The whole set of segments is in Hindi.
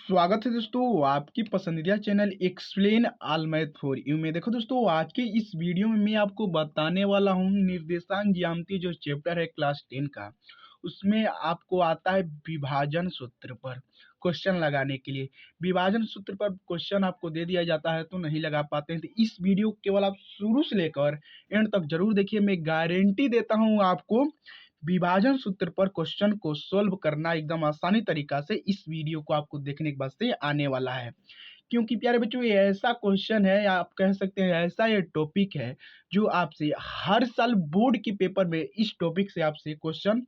स्वागत है दोस्तों आपकी पसंदीदा channel explain all math for you में। देखो दोस्तों, आज के इस वीडियो में मैं आपको बताने वाला हूँ निर्देशांक ज्यामिति जो चैप्टर है क्लास 10 का। उसमें आपको आता है विभाजन सूत्र पर क्वेश्चन लगाने के लिए। विभाजन सूत्र पर क्वेश्चन आपको दे दिया जाता है तो नहीं लगा पाते हैं, तो इस वीडियो केवल आप शुरू से लेकर एंड तक जरूर देखिए। मैं गारंटी देता हूँ आपको विभाजन सूत्र पर क्वेश्चन को सोल्व करना एकदम आसानी तरीका से इस वीडियो को आपको देखने के बाद से आने वाला है। क्योंकि प्यारे बच्चों, ये ऐसा क्वेश्चन है या आप कह सकते हैं ऐसा ये टॉपिक है जो आपसे हर साल बोर्ड के पेपर में इस टॉपिक से आपसे क्वेश्चन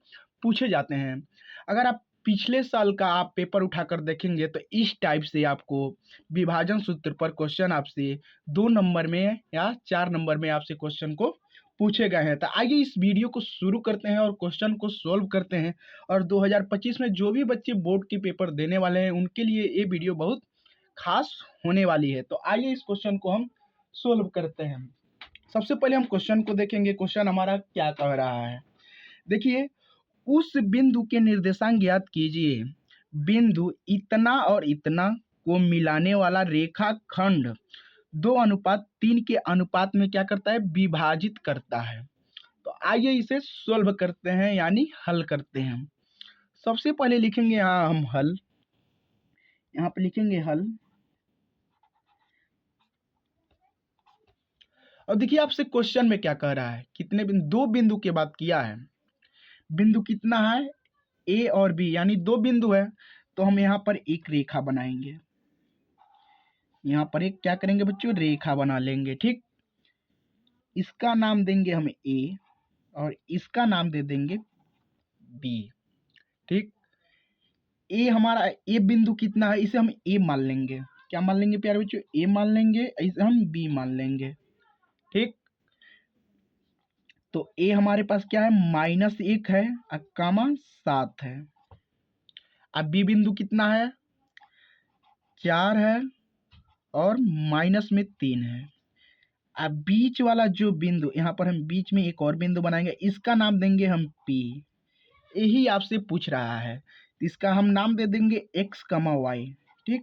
पूछे जाते हैं। अगर आप पिछले साल का आप पेपर उठाकर देखेंगे तो इस टाइप से आपको विभाजन सूत्र पर क्वेश्चन आपसे 2 नंबर में या 4 नंबर में आपसे क्वेश्चन को पूछे गए हैं। तो आइए इस वीडियो को शुरू करते हैं और क्वेश्चन को सोल्व करते हैं। और 2025 में जो भी बच्चे बोर्ड के पेपर देने वाले हैं उनके लिए ये वीडियो बहुत खास होने वाली है। तो आइए इस क्वेश्चन को हम सोल्व करते हैं। सबसे पहले हम क्वेश्चन को देखेंगे। क्वेश्चन हमारा क्या कह रहा है, देखिए। उस बिंदु के निर्देशांक ज्ञात कीजिए। बिंदु इतना और इतना को मिलाने वाला रेखाखंड 2:3 के अनुपात में क्या करता है, विभाजित करता है। तो आइए इसे सोल्व करते हैं यानी हल करते हैं। सबसे पहले लिखेंगे यहाँ हम हल, यहाँ पे लिखेंगे हल। और देखिए आपसे क्वेश्चन में क्या कह रहा है, कितने बिंदु, 2 बिंदु की बात किया है। बिंदु कितना है, ए और बी, यानी 2 बिंदु है। तो हम यहाँ पर एक रेखा बनाएंगे, यहाँ पर एक क्या करेंगे बच्चों, रेखा बना लेंगे। ठीक, इसका नाम देंगे हम ए और इसका नाम दे देंगे बी। ठीक, ए हमारा, ए बिंदु कितना है इसे हम ए मान लेंगे। क्या मान लेंगे प्यारे बच्चों, ए मान लेंगे, इसे हम बी मान लेंगे। ठीक, तो ए हमारे पास क्या है, -1 है और कामा 7 है। अब बी बिंदु कितना है, 4 है और माइनस में 3 है। अब बीच वाला जो बिंदु, यहाँ पर हम बीच में एक और बिंदु बनाएंगे, इसका नाम देंगे हम पी। यही आपसे पूछ रहा है, इसका हम नाम दे देंगे x, y। ठीक,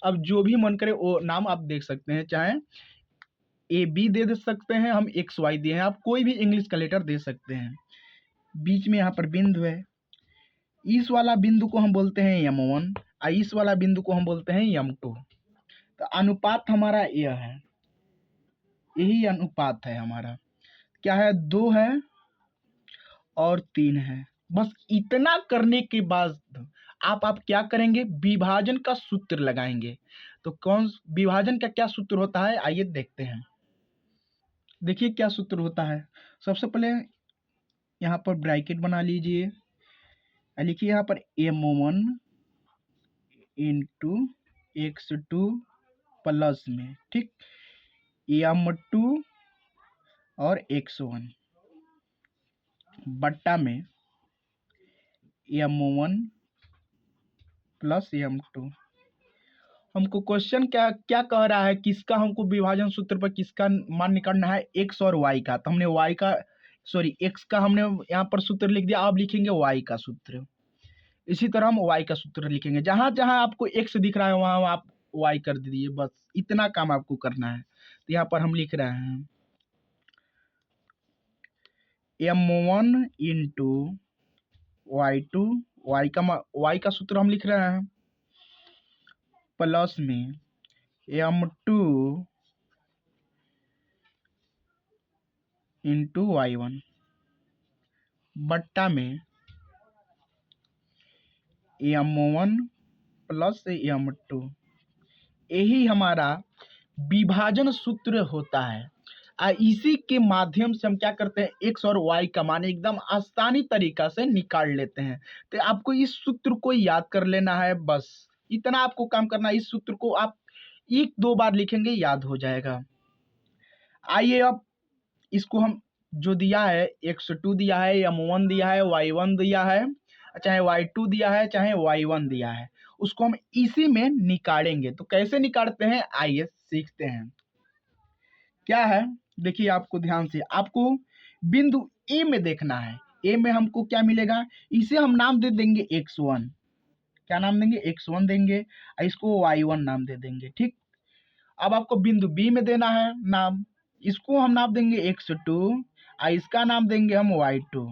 अब जो भी मन करे वो नाम आप देख सकते हैं, चाहे ए बी दे सकते हैं, हम एक्स वाई दिए हैं, आप कोई भी इंग्लिश का लेटर दे सकते हैं। बीच में यहाँ पर बिंदु है, इस वाला बिंदु को हम बोलते हैं m1 और इस वाला बिंदु को हम बोलते हैं m2। तो अनुपात हमारा यह है, यही अनुपात है हमारा। क्या है, 2 है और 3 है। बस इतना करने के बाद आप क्या करेंगे, विभाजन का सूत्र लगाएंगे। तो कौन विभाजन का क्या सूत्र होता है, आइए देखते हैं। देखिए क्या सूत्र होता है। सबसे पहले यहाँ पर ब्रैकेट बना लीजिए, लिखिए यहाँ पर m1 इंटू x2 प्लस में, ठीक, m2 और x1 बट्टा में m1 प्लस m2। हमको क्वेश्चन क्या क्या कह रहा है, किसका हमको विभाजन सूत्र पर किसका मान निकालना है, x और y का। तो हमने y का, सॉरी x का हमने यहाँ पर सूत्र लिख दिया। अब लिखेंगे y का सूत्र। इसी तरह हम y का सूत्र लिखेंगे। जहां जहां आपको x दिख रहा है वहां आप y कर दीजिए, बस इतना काम आपको करना है। तो यहाँ पर हम लिख रहे हैं m1 इंटू y2, y का सूत्र हम लिख रहे हैं प्लस में m2 इंटू y1 बट्टा में m1 प्लस m2। यही हमारा विभाजन सूत्र होता है। इसी के माध्यम से हम क्या करते हैं, x और y का मान एकदम आसानी तरीका से निकाल लेते हैं। तो आपको इस सूत्र को याद कर लेना है, बस इतना आपको काम करना है। इस सूत्र को आप 1-2 बार लिखेंगे, याद हो जाएगा। आइए अब इसको हम जो दिया है, x2 दिया है, m1 दिया है, y1 दिया है, चाहे y2 दिया है, चाहे y1 दिया है, उसको हम इसी में निकालेंगे। तो कैसे निकालते हैं आइए सीखते हैं। क्या है, देखिए आपको ध्यान से, आपको बिंदु ए में देखना है। ए में हमको क्या मिलेगा, इसे हम नाम दे देंगे x1 क्या नाम देंगे, x1 देंगे और इसको y1 नाम दे देंगे। ठीक, अब आपको बिंदु बी में देना है नाम, इसको हम नाम देंगे x2 और इसका नाम देंगे हम y2।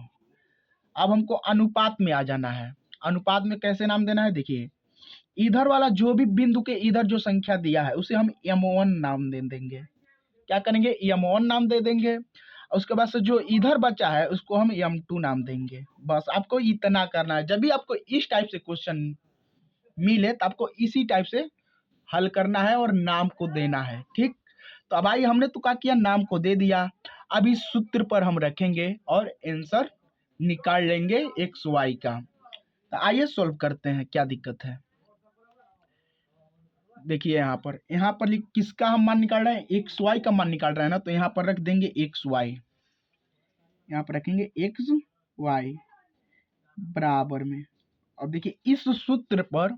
अब हमको अनुपात में आ जाना है। अनुपात में कैसे नाम देना है, देखिए इधर वाला जो भी बिंदु के इधर जो संख्या दिया है उसे हम m1 नाम दे देंगे। क्या करेंगे, m1 नाम दे देंगे और उसके बाद से जो इधर बचा है उसको हम m2 नाम देंगे। बस आपको इतना करना है। जब भी आपको इस टाइप से क्वेश्चन मिले तो आपको इसी टाइप से हल करना है और नाम को देना है। ठीक, तो अब आइए, हमने तो क्या किया, नाम को दे दिया। अब इस सूत्र पर हम रखेंगे और आंसर निकाल लेंगे एक्स वाई का। तो आइए सॉल्व करते हैं, क्या दिक्कत है। देखिए यहाँ पर किसका हम मान निकाल रहे हैं, एक्स वाई का मान निकाल रहे हैं ना, तो यहाँ पर रख देंगे एक्स वाई, यहाँ पर रखेंगे एक्स वाई बराबर में। अब देखिए इस सूत्र पर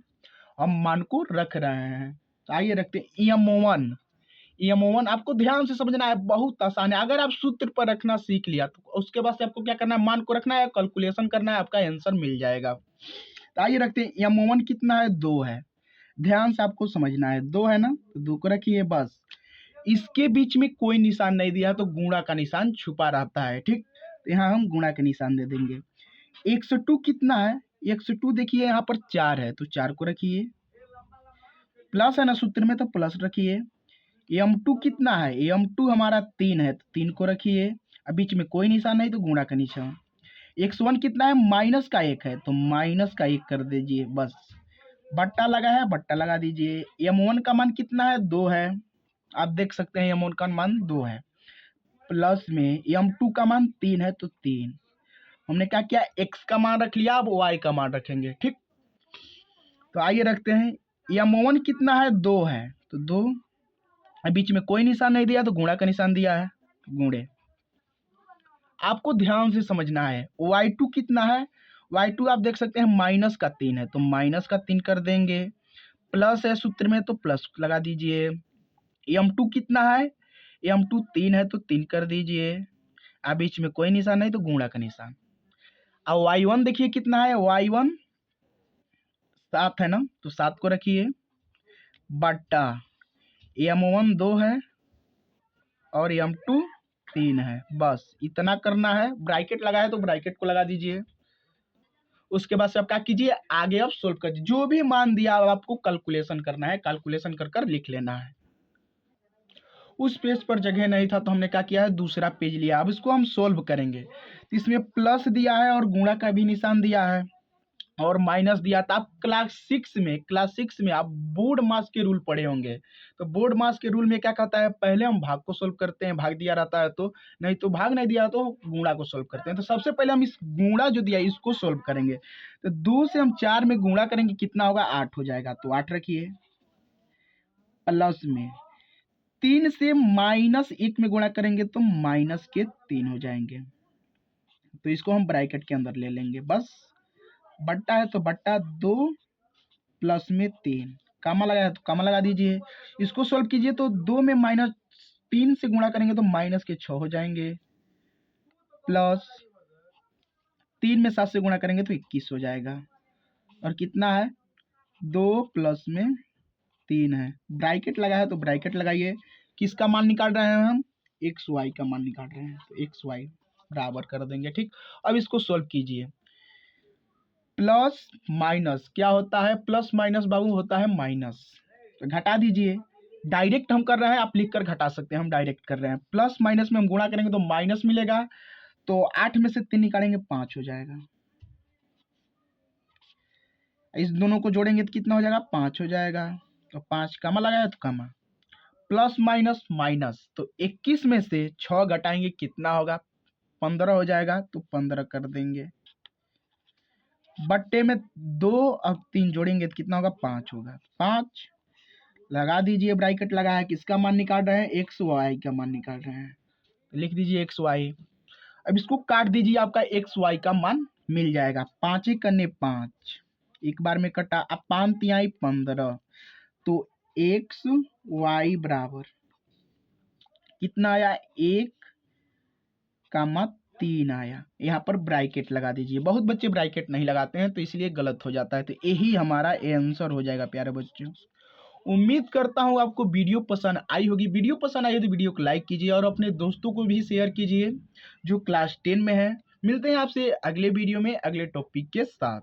हम मान को रख रहे हैं, तो आइए रखते हैं m1। m1 आपको ध्यान से समझना है, बहुत आसान है। अगर आप सूत्र पर रखना सीख लिया तो उसके बाद से आपको क्या करना है, मान को रखना है, कैलकुलेशन करना है, आपका आंसर मिल जाएगा। तो आइए रखते हैं m1 कितना है, 2 है। ध्यान से आपको समझना है, 2 है ना, तो 2 को रखिए। बस इसके बीच में कोई निशान नहीं दिया तो गुणा का निशान छुपा रहता है। ठीक, तो यहाँ हम गुणा का निशान दे देंगे। 102 कितना है, 102 देखिए यहाँ पर 4 है तो 4 को रखिए, प्लस है ना सूत्र में तो प्लस रखिए। m2 कितना है, m2 हमारा 3 है तो 3 को रखिए, अब बीच में कोई निशान नहीं तो गुणा का निशान। x1 कितना है, माइनस का 1 है तो माइनस का 1 कर दीजिए, बस बट्टा लगा है बट्टा लगा दीजिए। m1 का मान कितना है, 2 है, आप देख सकते हैं m1 का मान 2 है, प्लस में m2 का मान 3 है तो 3। हमने क्या किया, x का मान रख लिया, अब y का मान रखेंगे। ठीक, तो आइए रखते हैं, m1 कितना है, 2 है तो 2, बीच में कोई निशान नहीं दिया तो गुणा का निशान दिया है, गुणे। आपको ध्यान से समझना है, y2 कितना है, y2 आप देख सकते हैं माइनस का 3 है तो माइनस का 3 कर देंगे, प्लस है सूत्र में तो प्लस लगा दीजिए। m2 कितना है, m2 3 है तो 3 कर दीजिए, अब बीच में कोई निशान नहीं तो गुणा का निशान। अब y1 देखिए कितना है, y1 7 है ना, तो 7 को रखिए, बट्टा m1 2 है और m2 3 है। बस इतना करना है, ब्रैकेट लगाया तो ब्रैकेट को लगा दीजिए। उसके बाद से आप क्या कीजिए, आगे आप सोल्व कर, जो भी मान दिया आपको कैलकुलेशन करना है, कैलकुलेशन कर कर लिख लेना है। उस पेज पर जगह नहीं था तो हमने क्या किया है, दूसरा पेज लिया। अब इसको हम सोल्व करेंगे, तो इसमें प्लस दिया है और गुणा का भी निशान दिया है और माइनस दिया था। आप क्लास 6 में आप बोर्ड मास के रूल पढ़े होंगे, तो बोर्ड मास के रूल में क्या कहता है, पहले हम भाग को सोल्व करते हैं, भाग दिया रहता है तो, नहीं तो भाग नहीं दिया तो गुणा को सोल्व करते हैं। तो सबसे पहले हम इस गुणा जो दिया इसको सोल्व करेंगे, तो 2 से हम 4 में गुणा करेंगे, कितना होगा, 8 हो जाएगा, तो 8 रखिए, प्लस में 3 से -1 में गुणा करेंगे तो -3 हो जाएंगे, तो इसको हम ब्रैकेट के अंदर ले लेंगे। बस बट्टा है तो बट्टा 2 प्लस में 3, कामा लगाया तो कामा लगा दीजिए। इसको सोल्व कीजिए तो 2 में -3 से गुणा करेंगे तो -6 हो जाएंगे, प्लस 3 में 7 से गुणा करेंगे तो 21 हो जाएगा, और कितना है, 2 प्लस में 3 है, ब्रैकेट लगा है तो ब्रैकेट लगाइए। किसका मान निकाल रहे हैं हम, एक्स वाई का मान निकाल रहे हैं, तो एक्स वाई बराबर कर देंगे। ठीक, अब इसको सोल्व कीजिए। प्लस माइनस क्या होता है, प्लस माइनस बाबू होता है माइनस, तो घटा दीजिए। डायरेक्ट हम कर रहे हैं, आप लिख कर घटा सकते हैं, हम डायरेक्ट कर रहे हैं। प्लस माइनस में हम गुणा करेंगे तो माइनस मिलेगा, तो 8 में से 3 निकालेंगे 5 हो जाएगा, इस दोनों को जोड़ेंगे तो कितना हो जाएगा, 5 हो जाएगा, तो 5 कमा लगाया तो कमा, प्लस माइनस माइनस, तो 21 में से 6 घटाएंगे कितना होगा, 15 हो जाएगा, तो 15 कर देंगे, बट्टे में 2 और 3 जोड़ेंगे तो कितना होगा, 5 होगा, 5 लगा दीजिए, ब्रैकेट लगा है, किसका मान निकाल रहे हैं, एक्स वाई का मान निकाल रहे हैं, तो लिख दीजिए एक्स वाई। अब इसको काट दीजिए, आपका एक्स वाई का मान मिल जाएगा। 5 एक करने 5, एक बार में कटा, अब 5 तिहाई 15, तो एक्स वाई बराबर कितना आया, 1 का मत 3 आया। यहाँ पर ब्रैकेट लगा दीजिए। बहुत बच्चे ब्रैकेट नहीं लगाते हैं तो इसलिए गलत हो जाता है, तो यही हमारा आंसर हो जाएगा प्यारे बच्चों। उम्मीद करता हूँ आपको वीडियो पसंद आई होगी। वीडियो पसंद आई हो तो वीडियो को लाइक कीजिए और अपने दोस्तों को भी शेयर कीजिए जो क्लास 10 में है। मिलते हैं आपसे अगले वीडियो में अगले टॉपिक के साथ।